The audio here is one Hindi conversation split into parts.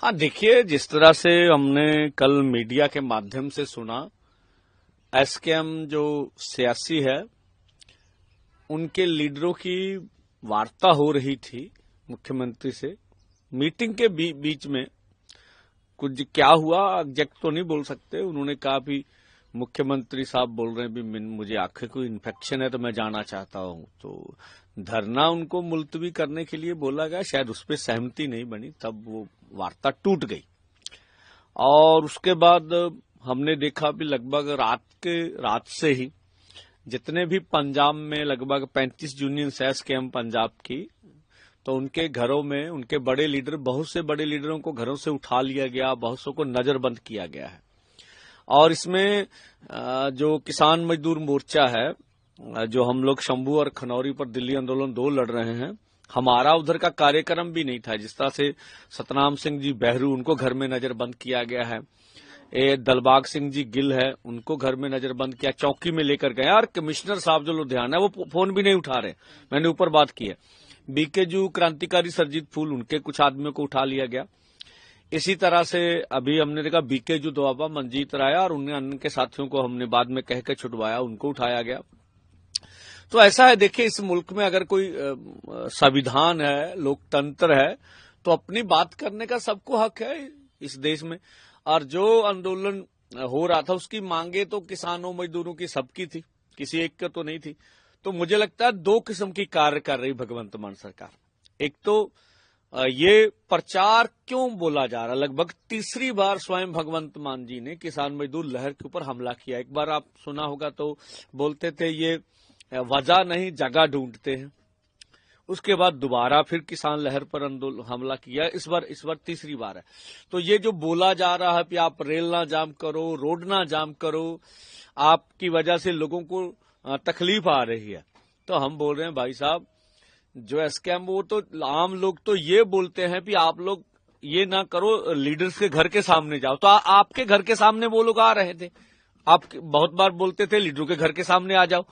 हाँ, देखिए, जिस तरह से हमने कल मीडिया के माध्यम से सुना, एसकेएम जो सियासी है उनके लीडरों की वार्ता हो रही थी मुख्यमंत्री से। मीटिंग के बीच में कुछ क्या हुआ एग्जैक्ट तो नहीं बोल सकते। उन्होंने कहा भी मुख्यमंत्री साहब बोल रहे हैं भी मुझे आंखें को इन्फेक्शन है तो मैं जाना चाहता हूं, तो धरना उनको मुलतवी करने के लिए बोला गया। शायद उस पर सहमति नहीं बनी, तब वो वार्ता टूट गई। और उसके बाद हमने देखा भी लगभग रात से ही जितने भी पंजाब में लगभग 35 यूनियन एसकेएम पंजाब की, तो उनके घरों में उनके बड़े लीडर, बहुत से बड़े लीडरों को घरों से उठा लिया गया, बहुत सौ को नजरबंद किया गया है। और इसमें जो किसान मजदूर मोर्चा है, जो हम लोग शंभू और खनौरी पर दिल्ली आंदोलन 2 लड़ रहे हैं, हमारा उधर का कार्यक्रम भी नहीं था। जिस तरह से सतनाम सिंह जी बहरू, उनको घर में नजरबंद किया गया है। दलबाग सिंह जी गिल है, उनको घर में नजरबंद किया, चौकी में लेकर गए। और कमिश्नर साहब जो लुधियाना है वो फोन भी नहीं उठा रहे, मैंने ऊपर बात की है। बीकेजू क्रांतिकारी सरजीत फूल, उनके कुछ आदमियों को उठा लिया गया। इसी तरह से अभी हमने देखा बीकेजू दोआबा मंजीत राय और उनके साथियों को हमने बाद में कह के छुटवाया, उनको उठाया गया। तो ऐसा है, देखिए, इस मुल्क में अगर कोई संविधान है, लोकतंत्र है, तो अपनी बात करने का सबको हक है इस देश में। और जो आंदोलन हो रहा था उसकी मांगे तो किसानों मजदूरों की सबकी थी, किसी एक का तो नहीं थी। तो मुझे लगता है 2 किस्म की कार्य कर रही भगवंत मान सरकार। एक तो ये प्रचार क्यों बोला जा रहा, लगभग तीसरी बार स्वयं भगवंत मान जी ने किसान मजदूर लहर के ऊपर हमला किया। एक बार आप सुना होगा तो बोलते थे ये वजह नहीं जगह ढूंढते हैं। उसके बाद दोबारा फिर किसान लहर पर हमला किया। इस बार तीसरी बार है। तो ये जो बोला जा रहा है कि आप रेल ना जाम करो, रोड ना जाम करो, आपकी वजह से लोगों को तकलीफ आ रही है, तो हम बोल रहे हैं भाई साहब, जो एसकेएम वो तो आम लोग तो ये बोलते हैं कि आप लोग ये ना करो, लीडर्स के घर के सामने जाओ। तो आपके घर के सामने वो लोग आ रहे थे, आप बहुत बार बोलते थे लीडरों के घर के सामने आ जाओ,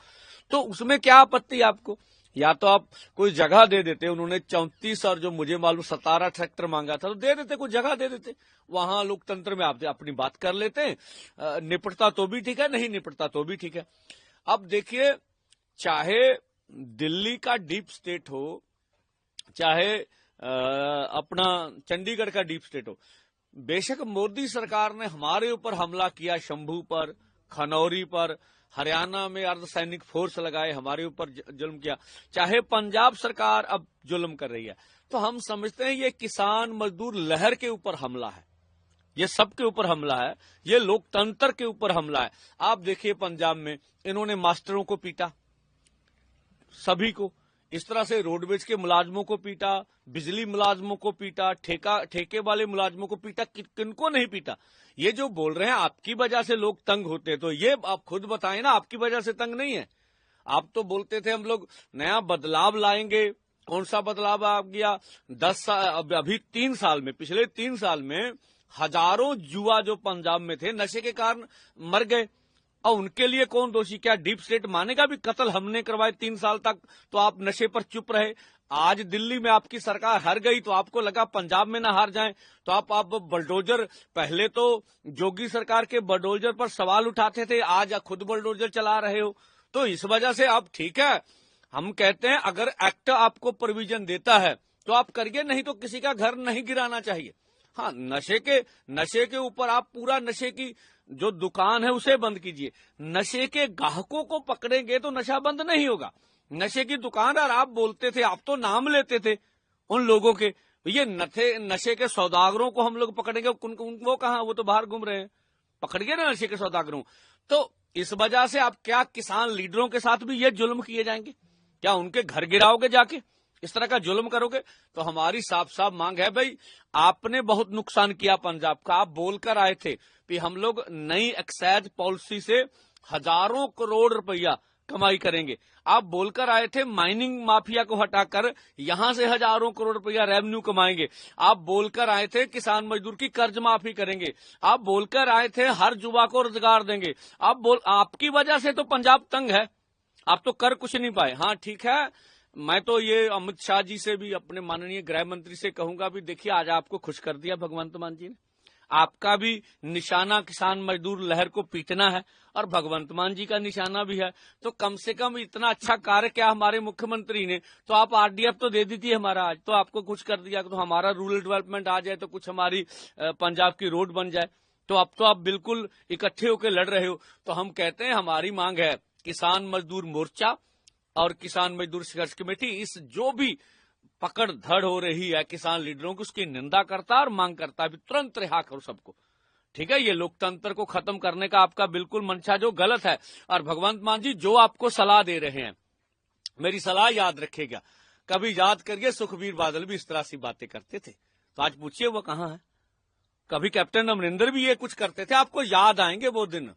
तो उसमें क्या आपत्ति आपको? या तो आप कोई जगह दे देते, उन्होंने 34 और जो मुझे मालूम 17 ट्रैक्टर मांगा था, तो दे देते, कोई जगह दे देते, वहां लोकतंत्र में आप अपनी बात कर लेते हैं। निपटता तो भी ठीक है, नहीं निपटता तो भी ठीक है। अब देखिए, चाहे दिल्ली का डीप स्टेट हो, चाहे अपना चंडीगढ़ का डीप स्टेट हो, बेशक मोदी सरकार ने हमारे ऊपर हमला किया, शंभू पर, खनौरी पर, हरियाणा में अर्धसैनिक फोर्स लगाए, हमारे ऊपर जुल्म किया, चाहे पंजाब सरकार अब जुल्म कर रही है, तो हम समझते हैं ये किसान मजदूर लहर के ऊपर हमला है, ये सबके ऊपर हमला है, ये लोकतंत्र के ऊपर हमला है। आप देखिए पंजाब में इन्होंने मास्टरों को पीटा, सभी को, इस तरह से रोडवेज के मुलाजमों को पीटा, बिजली मुलाजमों को पीटा, ठेके वाले मुलाजमों को पीटा, किनको नहीं पीटा? ये जो बोल रहे हैं आपकी वजह से लोग तंग होते, तो ये आप खुद बताएं ना, आपकी वजह से तंग नहीं है। आप तो बोलते थे हम लोग नया बदलाव लाएंगे, कौन सा बदलाव आ गया? 10 साल, अभी 3 साल में, पिछले 3 साल में हजारों युवा जो पंजाब में थे नशे के कारण मर गए, और उनके लिए कौन दोषी? क्या डीप स्टेट मानेगा भी कत्ल हमने करवाए 3 साल तक, तो आप नशे पर चुप रहे? आज दिल्ली में आपकी सरकार हार गई तो आपको लगा पंजाब में ना हार जाएं, तो आप बुलडोजर, पहले तो जोगी सरकार के बुलडोजर पर सवाल उठाते थे, आज खुद बुलडोजर चला रहे हो। तो इस वजह से आप, ठीक है, हम कहते हैं अगर एक्ट आपको प्रोविजन देता है तो आप करिए, नहीं तो किसी का घर नहीं गिराना चाहिए। हाँ, नशे के ऊपर आप पूरा नशे की जो दुकान है उसे बंद कीजिए, नशे के ग्राहकों को पकड़ेंगे तो नशा बंद नहीं होगा। नशे की दुकान, और आप बोलते थे, आप तो नाम लेते थे उन लोगों के, ये नशे के सौदागरों को हम लोग पकड़ेंगे, वो कहां, वो तो बाहर घूम रहे हैं, पकड़िए ना नशे के सौदागरों। तो इस वजह से आप क्या किसान लीडरों के साथ भी ये जुल्म किए जाएंगे? क्या उनके घर गिराओगे जाके, इस तरह का जुल्म करोगे? तो हमारी साफ साफ मांग है, भाई आपने बहुत नुकसान किया पंजाब का। आप बोलकर आए थे कि हम लोग नई एक्साइज पॉलिसी से हजारों करोड़ रुपया कमाई करेंगे, आप बोलकर आए थे माइनिंग माफिया को हटाकर यहां से हजारों करोड़ रुपया रेवेन्यू कमाएंगे, आप बोलकर आए थे किसान मजदूर की कर्ज माफी करेंगे, आप बोलकर आए थे हर युवा को रोजगार देंगे, आपकी वजह से तो पंजाब तंग है, आप तो कर कुछ नहीं पाए। हाँ ठीक है, मैं तो ये अमित शाह जी से भी, अपने माननीय गृह मंत्री से कहूंगा भी, देखिए आज आपको खुश कर दिया भगवंत मान जी ने। आपका भी निशाना किसान मजदूर लहर को पीटना है और भगवंत मान जी का निशाना भी है। तो कम से कम इतना अच्छा कार्य क्या हमारे मुख्यमंत्री ने, तो आप आरडीएफ तो दे दी थी हमारा, आज तो आपको कुछ कर दिया, तो हमारा रूरल डेवलपमेंट आ जाए, तो कुछ हमारी पंजाब की रोड बन जाए, तो अब तो आप बिल्कुल इकट्ठे होकर लड़ रहे हो। तो हम कहते हैं हमारी मांग है किसान मजदूर मोर्चा और किसान मजदूर संघर्ष कमेटी इस जो भी पकड़ धड़ हो रही है किसान लीडरों की, उसकी निंदा करता है और मांग करता है भी तुरंत रिहा करो सबको। ठीक है, ये लोकतंत्र को खत्म करने का आपका बिल्कुल मंशा जो गलत है। और भगवंत मान जी जो आपको सलाह दे रहे हैं, मेरी सलाह याद रखेगा, कभी याद करिए सुखबीर बादल भी इस तरह से बातें करते थे, तो आज पूछिए वो कहां है। कभी कैप्टन अमरिंदर भी ये कुछ करते थे, आपको याद आएंगे वो दिन